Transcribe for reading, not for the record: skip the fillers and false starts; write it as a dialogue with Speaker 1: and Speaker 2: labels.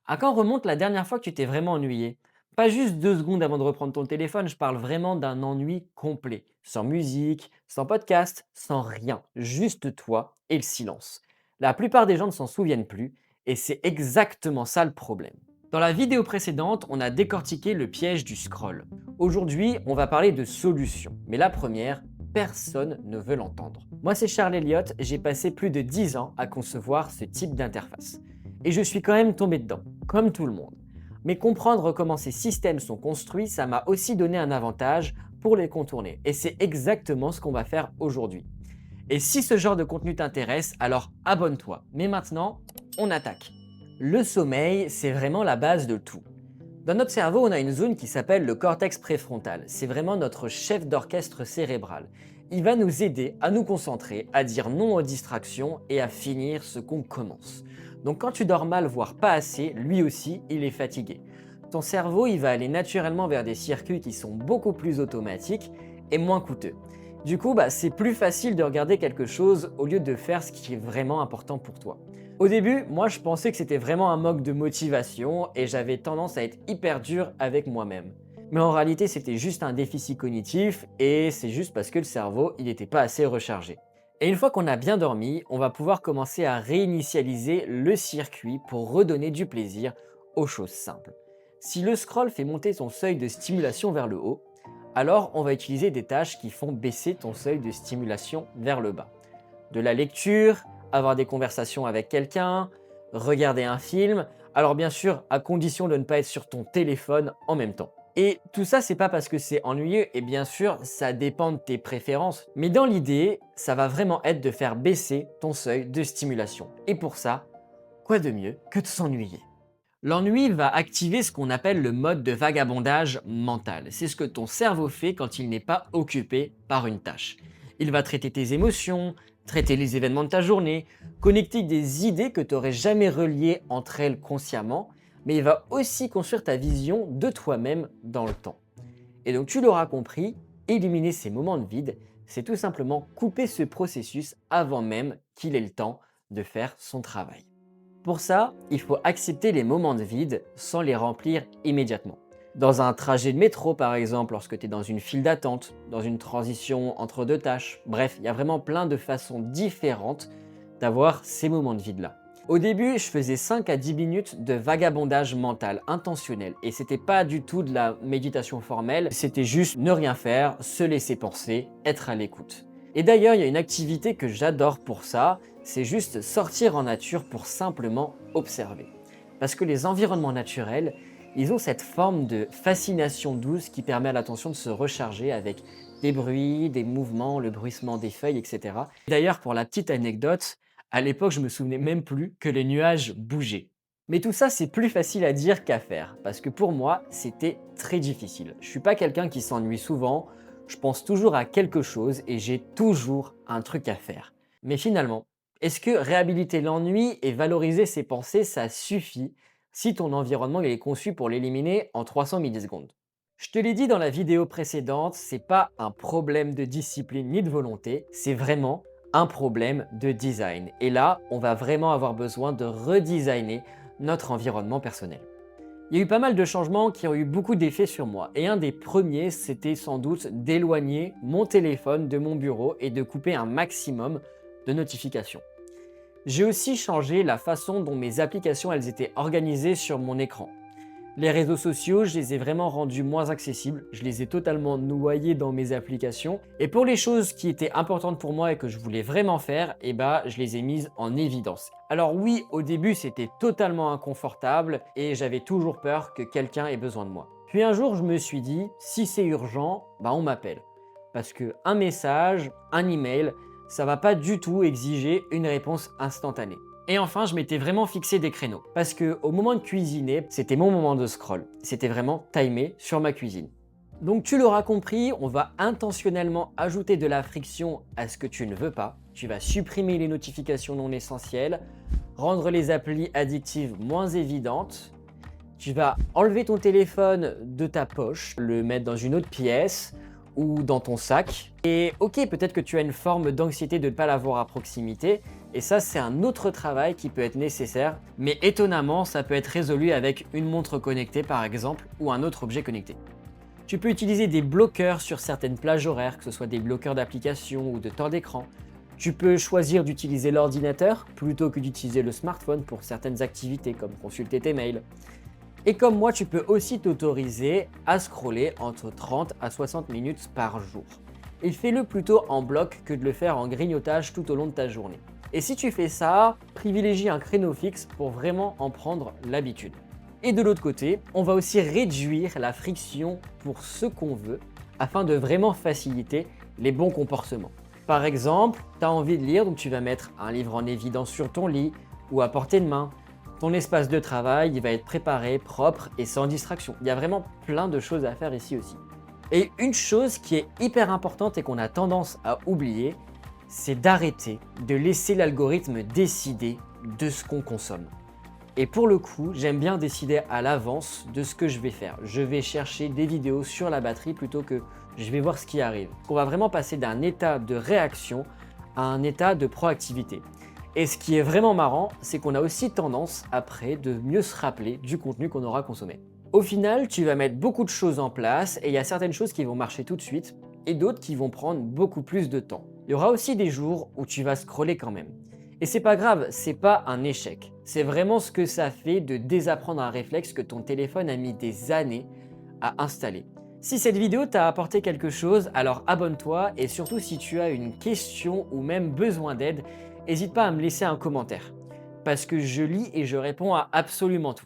Speaker 1: À quand remonte la dernière fois que tu t'es vraiment ennuyé? Pas juste 2 secondes avant de reprendre ton téléphone, je parle vraiment d'un ennui complet. Sans musique, sans podcast, sans rien. Juste toi et le silence. La plupart des gens ne s'en souviennent plus et c'est exactement ça le problème. Dans la vidéo précédente, on a décortiqué le piège du scroll. Aujourd'hui, on va parler de solutions. Mais la première, personne ne veut l'entendre. Moi, c'est Charles Elliott, j'ai passé plus de 10 ans à concevoir ce type d'interface. Et je suis quand même tombé dedans, comme tout le monde. Mais comprendre comment ces systèmes sont construits, ça m'a aussi donné un avantage pour les contourner. Et c'est exactement ce qu'on va faire aujourd'hui. Et si ce genre de contenu t'intéresse, alors abonne-toi. Mais maintenant, on attaque. Le sommeil, c'est vraiment la base de tout. Dans notre cerveau, on a une zone qui s'appelle le cortex préfrontal. C'est vraiment notre chef d'orchestre cérébral. Il va nous aider à nous concentrer, à dire non aux distractions et à finir ce qu'on commence. Donc quand tu dors mal, voire pas assez, lui aussi, il est fatigué. Ton cerveau, il va aller naturellement vers des circuits qui sont beaucoup plus automatiques et moins coûteux. Du coup, c'est plus facile de regarder quelque chose au lieu de faire ce qui est vraiment important pour toi. Au début, moi je pensais que c'était vraiment un manque de motivation et j'avais tendance à être hyper dur avec moi-même. Mais en réalité, c'était juste un déficit cognitif et c'est juste parce que le cerveau, il n'était pas assez rechargé. Et une fois qu'on a bien dormi, on va pouvoir commencer à réinitialiser le circuit pour redonner du plaisir aux choses simples. Si le scroll fait monter ton seuil de stimulation vers le haut, alors on va utiliser des tâches qui font baisser ton seuil de stimulation vers le bas. De la lecture, avoir des conversations avec quelqu'un, regarder un film, alors bien sûr à condition de ne pas être sur ton téléphone en même temps. Et tout ça, c'est pas parce que c'est ennuyeux, et bien sûr, ça dépend de tes préférences, mais dans l'idée, ça va vraiment être de faire baisser ton seuil de stimulation. Et pour ça, quoi de mieux que de s'ennuyer? L'ennui va activer ce qu'on appelle le mode de vagabondage mental. C'est ce que ton cerveau fait quand il n'est pas occupé par une tâche. Il va traiter tes émotions, traiter les événements de ta journée, connecter des idées que tu n'aurais jamais reliées entre elles consciemment, mais il va aussi construire ta vision de toi-même dans le temps. Et donc tu l'auras compris, éliminer ces moments de vide, c'est tout simplement couper ce processus avant même qu'il ait le temps de faire son travail. Pour ça, il faut accepter les moments de vide sans les remplir immédiatement. Dans un trajet de métro par exemple, lorsque tu es dans une file d'attente, dans une transition entre deux tâches, bref, il y a vraiment plein de façons différentes d'avoir ces moments de vide-là. Au début, je faisais 5 à 10 minutes de vagabondage mental intentionnel et c'était pas du tout de la méditation formelle, c'était juste ne rien faire, se laisser penser, être à l'écoute. Et d'ailleurs, il y a une activité que j'adore pour ça, c'est juste sortir en nature pour simplement observer. Parce que les environnements naturels, ils ont cette forme de fascination douce qui permet à l'attention de se recharger avec des bruits, des mouvements, le bruissement des feuilles, etc. D'ailleurs, pour la petite anecdote, à l'époque, je me souvenais même plus que les nuages bougeaient. Mais tout ça, c'est plus facile à dire qu'à faire, parce que pour moi, c'était très difficile. Je suis pas quelqu'un qui s'ennuie souvent, je pense toujours à quelque chose et j'ai toujours un truc à faire. Mais finalement, est-ce que réhabiliter l'ennui et valoriser ses pensées, ça suffit si ton environnement il est conçu pour l'éliminer en 300 millisecondes? Je te l'ai dit dans la vidéo précédente, c'est pas un problème de discipline ni de volonté, c'est vraiment un problème de design. Et là, on va vraiment avoir besoin de redesigner notre environnement personnel. Il y a eu pas mal de changements qui ont eu beaucoup d'effets sur moi. Et un des premiers, c'était sans doute d'éloigner mon téléphone de mon bureau et de couper un maximum de notifications. J'ai aussi changé la façon dont mes applications elles étaient organisées sur mon écran. Les réseaux sociaux, je les ai vraiment rendus moins accessibles, je les ai totalement noyés dans mes applications. Et pour les choses qui étaient importantes pour moi et que je voulais vraiment faire, je les ai mises en évidence. Alors oui, au début, c'était totalement inconfortable et j'avais toujours peur que quelqu'un ait besoin de moi. Puis un jour, je me suis dit, si c'est urgent, on m'appelle. Parce que un message, un email, ça va pas du tout exiger une réponse instantanée. Et enfin, je m'étais vraiment fixé des créneaux. Parce que au moment de cuisiner, c'était mon moment de scroll. C'était vraiment timé sur ma cuisine. Donc tu l'auras compris, on va intentionnellement ajouter de la friction à ce que tu ne veux pas. Tu vas supprimer les notifications non essentielles, rendre les applis addictives moins évidentes. Tu vas enlever ton téléphone de ta poche, le mettre dans une autre pièce ou dans ton sac. Et ok, peut-être que tu as une forme d'anxiété de ne pas l'avoir à proximité, Et ça, c'est un autre travail qui peut être nécessaire, mais étonnamment, ça peut être résolu avec une montre connectée par exemple, ou un autre objet connecté. Tu peux utiliser des bloqueurs sur certaines plages horaires, que ce soit des bloqueurs d'application ou de temps d'écran. Tu peux choisir d'utiliser l'ordinateur plutôt que d'utiliser le smartphone pour certaines activités comme consulter tes mails. Et comme moi, tu peux aussi t'autoriser à scroller entre 30 à 60 minutes par jour. Et fais-le plutôt en bloc que de le faire en grignotage tout au long de ta journée. Et si tu fais ça, privilégie un créneau fixe pour vraiment en prendre l'habitude. Et de l'autre côté, on va aussi réduire la friction pour ce qu'on veut afin de vraiment faciliter les bons comportements. Par exemple, tu as envie de lire, donc tu vas mettre un livre en évidence sur ton lit ou à portée de main. Ton espace de travail il va être préparé, propre et sans distraction. Il y a vraiment plein de choses à faire ici aussi. Et une chose qui est hyper importante et qu'on a tendance à oublier, c'est d'arrêter de laisser l'algorithme décider de ce qu'on consomme. Et pour le coup, j'aime bien décider à l'avance de ce que je vais faire. Je vais chercher des vidéos sur la batterie plutôt que je vais voir ce qui arrive. On va vraiment passer d'un état de réaction à un état de proactivité. Et ce qui est vraiment marrant, c'est qu'on a aussi tendance après de mieux se rappeler du contenu qu'on aura consommé. Au final, tu vas mettre beaucoup de choses en place et il y a certaines choses qui vont marcher tout de suite et d'autres qui vont prendre beaucoup plus de temps. Il y aura aussi des jours où tu vas scroller quand même. Et c'est pas grave, c'est pas un échec. C'est vraiment ce que ça fait de désapprendre un réflexe que ton téléphone a mis des années à installer. Si cette vidéo t'a apporté quelque chose, alors abonne-toi et surtout si tu as une question ou même besoin d'aide, n'hésite pas à me laisser un commentaire. Parce que je lis et je réponds à absolument tout.